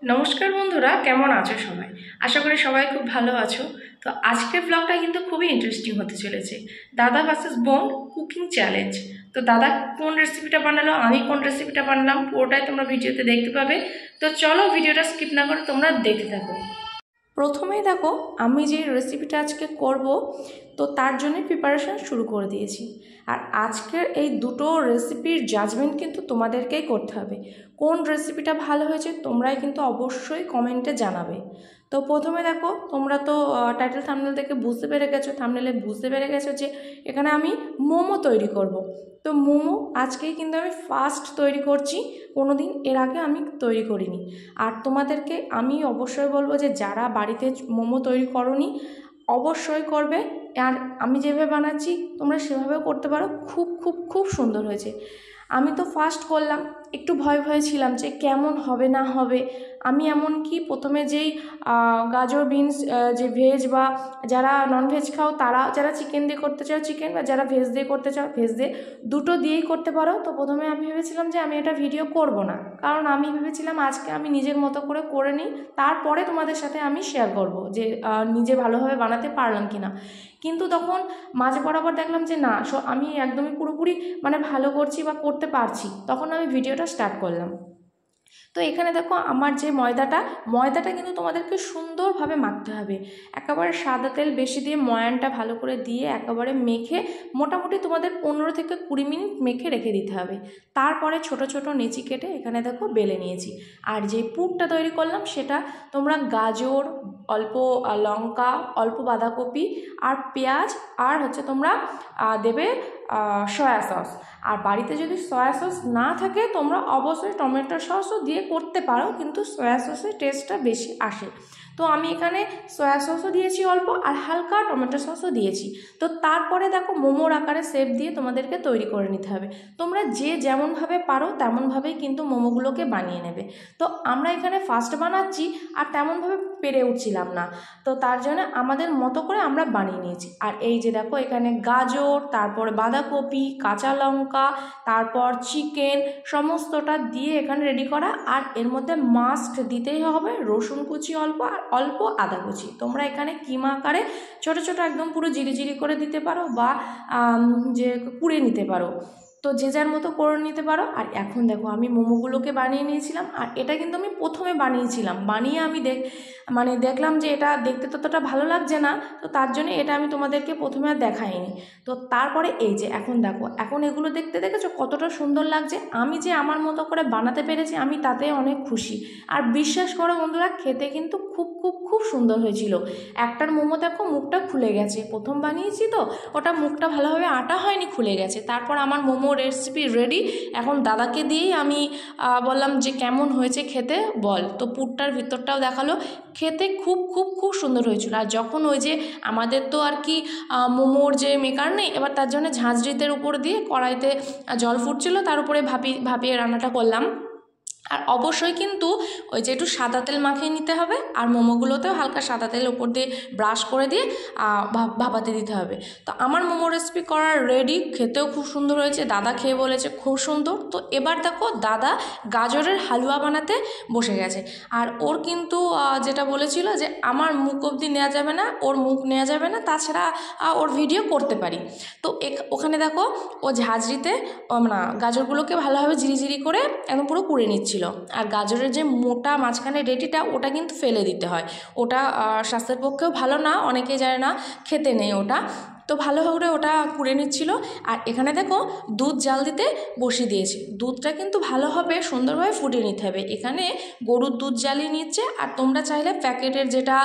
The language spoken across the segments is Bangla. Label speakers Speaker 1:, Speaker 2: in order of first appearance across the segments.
Speaker 1: নমস্কার বন্ধুরা, কেমন আছো সবাই? আশা করি সবাই খুব ভালো আছো। তো আজকের ব্লগটা কিন্তু খুবই ইন্টারেস্টিং হতে চলেছে। দাদা ভার্সেস বোন কুকিং চ্যালেঞ্জ। তো দাদা কোন রেসিপিটা বানালো, আমি কোন রেসিপিটা বানালাম, পুরোটাই তোমরা ভিডিওতে দেখতে পাবে। তো চলো ভিডিওটা স্কিপ না করে তোমরা দেখতে থাকো। প্রথমেই দেখো, আমি যে রেসিপিটা আজকে করব, তো তার জন্য প্রিপারেশন শুরু করে দিয়েছি। আর আজকের এই দুটো রেসিপির জাজমেন্ট কিন্তু তোমাদেরকেই করতে হবে। কোন রেসিপিটা ভালো হয়েছে তোমরাই কিন্তু অবশ্যই কমেন্টে জানাবে। তো প্রথমে দেখো, তোমরা তো টাইটেল থাম্বনেল থেকে বুঝতে পেরে গেছো, থাম্বনেলে বুঝতে পেরে গেছো যে এখানে আমি মোমো তৈরি করব। তো মোমো আজকেই কিন্তু আমি ফার্স্ট তৈরি করছি, কোনো দিন এর আগে আমি তৈরি করিনি। আর তোমাদেরকে আমি অবশ্যই বলবো যে যারা বাড়িতে মোমো তৈরি করোনি অবশ্যই করবে। আর আমি যেভাবে বানাচ্ছি তোমরা সেভাবেও করতে পারো, খুব খুব খুব সুন্দর হয়েছে। আমি তো ফার্স্ট করলাম, একটু ভয় ভয় ছিলাম যে কেমন হবে না হবে। আমি এমনকি প্রথমে যেই গাজর বিনস, যে ভেজ বা যারা ননভেজ খাও তারা, যারা চিকেন দিয়ে করতে চাও চিকেন, বা যারা ভেজ দিয়ে করতে চাও ভেজ দিয়ে, দুটো দিয়েই করতে পারো। তো প্রথমে আমি ভেবেছিলাম যে আমি এটা ভিডিও করব না, কারণ আমি ভেবেছিলাম আজকে আমি নিজের মতো করে নিই, তারপরে তোমাদের সাথে আমি শেয়ার করব যে নিজে ভালোভাবে বানাতে পারলাম কি না। কিন্তু তখন মাঝে বরাবর দেখলাম যে না, আমি একদমই পুরোপুরি মানে ভালো করছি বা করতে পারছি, তখন আমি ভিডিওটা স্টার্ট করলাম। তো এখানে দেখো, আমার যে ময়দাটা কিন্তু তোমাদেরকে সুন্দরভাবে মাখতে হবে। একেবারে সাদা তেল বেশি দিয়ে ময়ানটা ভালো করে দিয়ে একেবারে মেখে মোটামুটি তোমাদের 15 থেকে 20 মিনিট মেখে রেখে দিতে হবে। তারপরে ছোট ছোট নেচি কেটে এখানে দেখো বেলে নিয়েছি। আর যে পুরটা তৈরি করলাম সেটা তোমরা গাজর, অল্প লঙ্কা, অল্প বাঁধাকপি আর পেঁয়াজ, আর হচ্ছে তোমরা দেবে সয়া সস। আর বাড়িতে যদি সয়া সস না থাকে তোমরা অবশ্যই টমেটো সসও দিয়ে করতে পারো, কিন্তু সয়া সসের টেস্টটা বেশি আসে। তো আমি এখানে সয়া সসও দিয়েছি অল্প, আর হালকা টমেটো সসও দিয়েছি। তো তারপরে দেখো, মোমোর আকারে শেপ দিয়ে তোমাদেরকে তৈরি করে নিতে হবে। তোমরা যে যেমনভাবে পারো তেমনভাবেই কিন্তু মোমোগুলোকে বানিয়ে নেবে। তো আমরা এখানে ফার্স্ট বানাচ্ছি আর তেমনভাবে পেরে উঠছিলাম না, তো তার জন্য আমাদের মতো করে আমরা বানিয়ে নিয়েছি। আর এই যে দেখো, এখানে গাজর, তারপরে বাঁধাকপি, কাঁচা লঙ্কা, তারপর চিকেন, সমস্তটা দিয়ে এখানে রেডি করা। আর এর মধ্যে মাস্ট দিতেই হবে রসুন কুচি অল্প, আর অল্প আদা কুচি। তোমরা এখানে কিমা আকারে ছোট ছোট একদম পুরো জিরি জিরি করে দিতে পারো, বা যে কুড়ে নিতে পারো। তো যে যার মতো করে নিতে পারো। আর এখন দেখো, আমি মোমোগুলোকে বানিয়ে নিয়েছিলাম। আর এটা কিন্তু আমি প্রথমে বানিয়েছিলাম, বানিয়ে আমি দেখলাম যে এটা দেখতে ততটা ভালো লাগছে না, তো তার জন্য এটা আমি তোমাদেরকে প্রথমে আর দেখাইনি। তো তারপরে এই যে এখন দেখো, এখন এগুলো দেখতে দেখেছো কতটা সুন্দর লাগছে। আমি যে আমার মতো করে বানাতে পেরেছি আমি তাতে অনেক খুশি। আর বিশ্বাস করো বন্ধুরা, খেতে কিন্তু খুব খুব খুব সুন্দর হয়েছিল। একটার মোমো দেখো মুখটা খুলে গেছে, প্রথম বানিয়েছি তো ওটা মুখটা ভালোভাবে আটা হয়নি, খুলে গেছে। তারপর আমার মোমো রেসিপি রেডি। এখন দাদাকে দিয়েই আমি বললাম যে কেমন হয়েছে খেতে বল। তো পুরটার ভিতরটাও দেখালো, খেতে খুব খুব খুব সুন্দর হয়েছিল। আর যখন ওই যে আমাদের তো আর কি মোমোর যে মেকার নেই, এবার তার জন্য ঝাঁঝরিতের উপর দিয়ে কড়াইতে জল ফুটছিল, তার উপরে ভাপিয়ে রান্নাটা করলাম। আর অবশ্যই কিন্তু ওই যে একটু সাদা তেল মাখিয়ে নিতে হবে, আর মোমোগুলোতেও হালকা সাদা তেল উপর দিয়ে ব্রাশ করে দিয়ে ভাপাতে দিতে হবে। তো আমার মোমো রেসিপি করার রেডি, খেতেও খুব সুন্দর হয়েছে, দাদা খেয়ে বলেছে খুব সুন্দর। তো এবার দেখো, দাদা গাজরের হালুয়া বানাতে বসে গেছে। আর ওর কিন্তু যেটা বলেছিল যে আমার মুখ অবধি নেওয়া যাবে না, ওর মুখ নেওয়া যাবে না, তাছাড়া ওর ভিডিও করতে পারি। তো ওখানে দেখো, ও ঝাঁঝরিতে না গাজরগুলোকে ভালোভাবে ঝিরিঝিরি করে একদম পুরো কুড়ে নিচ্ছিল। আর গাজরের যে মোটা মাঝখানে রেটিটা, ওটা কিন্তু ফেলে দিতে হয়। ওটা স্বাস্থ্যের পক্ষেও ভালো না, অনেকে জানে না, খেতে নেই ওটা। তো ভালো করে ওটা কুড়ে নিচ্ছিল। আর এখানে দেখো, দুধ জাল দিতে বসিয়ে দিয়েছে। দুধটা কিন্তু ভালোভাবে সুন্দরভাবে ফুটিয়ে নিতে হবে। এখানে গরুর দুধ জ্বালিয়ে নিচ্ছে, আর তোমরা চাইলে প্যাকেটের যেটা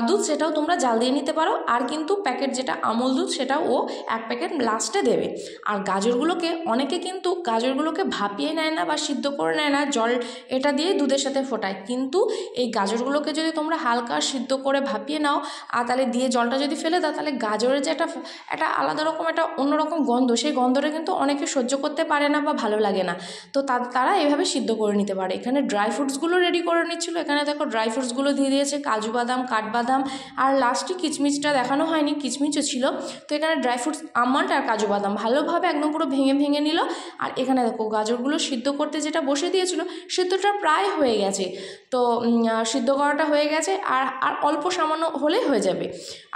Speaker 1: দুধ সেটাও তোমরা জাল দিয়ে নিতে পারো। আর কিন্তু প্যাকেট যেটা আমুল দুধ সেটাও ও 1 প্যাকেট লাস্টে দেবে। আর গাজরগুলোকে অনেকে কিন্তু গাজরগুলোকে ভাপিয়ে নেয় না বা সিদ্ধ করে নেয় না, জল এটা দিয়ে দুধের সাথে ফোটায়। কিন্তু এই গাজরগুলোকে যদি তোমরা হালকা সিদ্ধ করে ভাপিয়ে নাও, আর তাহলে দিয়ে জলটা যদি ফেলে দাও, তাহলে গাজরের যে একটা একটা আলাদা রকম একটা অন্যরকম গন্ধ, সেই গন্ধটা কিন্তু অনেকে সহ্য করতে পারে না বা ভালো লাগে না। তো তারা এভাবে সিদ্ধ করে নিতে পারে। এখানে ড্রাই ফ্রুটসগুলো রেডি করে নিচ্ছিলো। এখানে দেখো ড্রাই ফ্রুটসগুলো দিয়ে দিয়েছে, কাজু বাদাম, কাঠবাদাম, আর লাস্টে কিচমিচটা দেখানো হয়নি, কিচমিচও ছিল। তো এখানে ড্রাই ফ্রুটস, আমন্ড আর কাজু বাদাম ভালোভাবে একদম পুরো ভেঙে ভেঙে নিল। আর এখানে দেখো গাজরগুলো সিদ্ধ করতে যেটা বসে দিয়েছিল, সিদ্ধটা প্রায় হয়ে গেছে। তো সিদ্ধ করাটা হয়ে গেছে, আর অল্প সামান্য হলেই হয়ে যাবে।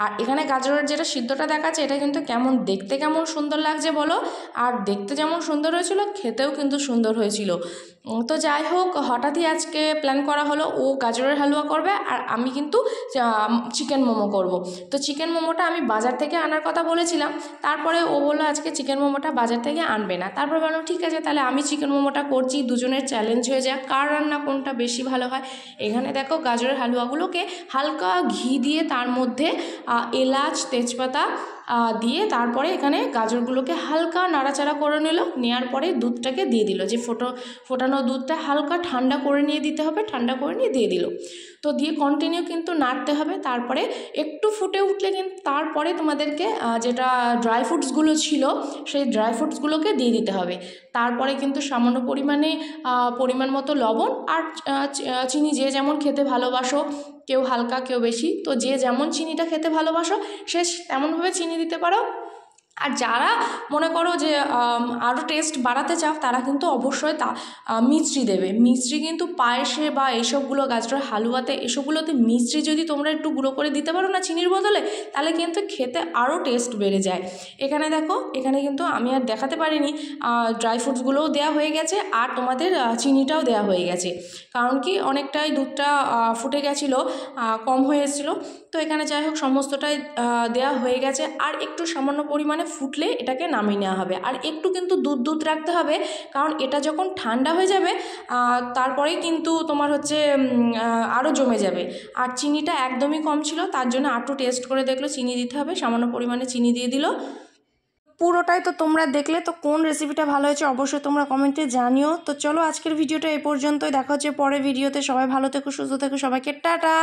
Speaker 1: আর এখানে গাজরের যেটা সিদ্ধটা দেখাচ্ছে, এটা কিন্তু দেখতে কেমন সুন্দর লাগছে বলো। আর দেখতে যেমন সুন্দর হয়েছিল, খেতেও কিন্তু সুন্দর হয়েছিল। তো যাই হোক, হঠাৎই আজকে প্ল্যান করা হলো ও গাজরের হালুয়া করবে আর আমি কিন্তু চিকেন মোমো করব। তো চিকেন মোমোটা আমি বাজার থেকে আনার কথা বলেছিলাম, তারপরে ও বললো আজকে চিকেন মোমোটা বাজার থেকে আনবে না। তারপর বললাম ঠিক আছে, তাহলে আমি চিকেন মোমোটা করছি, দুজনের চ্যালেঞ্জ হয়ে যায় কার রান্না কোনটা বেশি ভালো হয়। এখানে দেখো গাজরের হালুয়াগুলোকে হালকা ঘি দিয়ে তার মধ্যে এলাচ, তেজপাতা দিয়ে তারপরে এখানে গাজরগুলোকে হালকা নাড়াচাড়া করে নিল। নেওয়ার পরে দুধটাকে দিয়ে দিল, যে ফোটানো দুধটা হালকা ঠান্ডা করে নিয়ে দিতে হবে, ঠান্ডা করে নিয়ে দিয়ে দিল। তো দিয়ে কন্টিনিউ কিন্তু নাড়তে হবে। তারপরে একটু ফুটে উঠলে কিন্তু তারপরে তোমাদেরকে যেটা ড্রাই ফ্রুটসগুলো ছিল সেই ড্রাই ফ্রুটসগুলোকে দিয়ে দিতে হবে। তারপরে কিন্তু সামান্য পরিমাণে পরিমাণ মতো লবণ আর চিনি, যে যেমন খেতে ভালোবাসো, কেউ হালকা কেউ বেশি, তো যে যেমন চিনিটা খেতে ভালোবাসো সে তেমনভাবে চিনি দিতে পারো। আর যারা মনে করো যে আরও টেস্ট বাড়াতে চাও, তারা কিন্তু অবশ্যই মিষ্টি দেবে। মিষ্টি কিন্তু পায়েসে বা এইসবগুলো গাজরের হালুয়াতে এসবগুলোতে মিষ্টি যদি তোমরা একটু গুঁড়ো করে দিতে পারো না চিনির বদলে, তাহলে কিন্তু খেতে আরও টেস্ট বেড়ে যায়। এখানে দেখো, এখানে কিন্তু আমি আর দেখাতে পারিনি, ড্রাই ফ্রুটসগুলোও দেওয়া হয়ে গেছে আর তোমাদের চিনিটাও দেওয়া হয়ে গেছে। কারণ কি অনেকটাই দুধটা ফুটে গেছিলো, কম হয়ে এসেছিলো। তো এখানে যাই হোক সমস্তটাই দেওয়া হয়ে গেছে। আর একটু সামান্য পরিমাণে ফুটলে এটাকে নামিয়ে নেওয়া হবে। আর একটু কিন্তু দুধ রাখতে হবে, কারণ এটা যখন ঠান্ডা হয়ে যাবে তারপরেই কিন্তু তোমার হচ্ছে আরও জমে যাবে। আর চিনিটা একদমই কম ছিল, তার জন্য একটু টেস্ট করে দেখলো চিনি দিতে হবে, সামান্য পরিমাণে চিনি দিয়ে দিল। পুরোটাই তো তোমরা দেখলে। তো কোন রেসিপিটা ভালো হয়েছে অবশ্যই তোমরা কমেন্টে জানিও। তো চলো আজকের ভিডিওটা এই পর্যন্তই, দেখা হচ্ছে পরের ভিডিওতে। সবাই ভালো থেকো, সুস্থ থেকো, সবাইকে টাটা।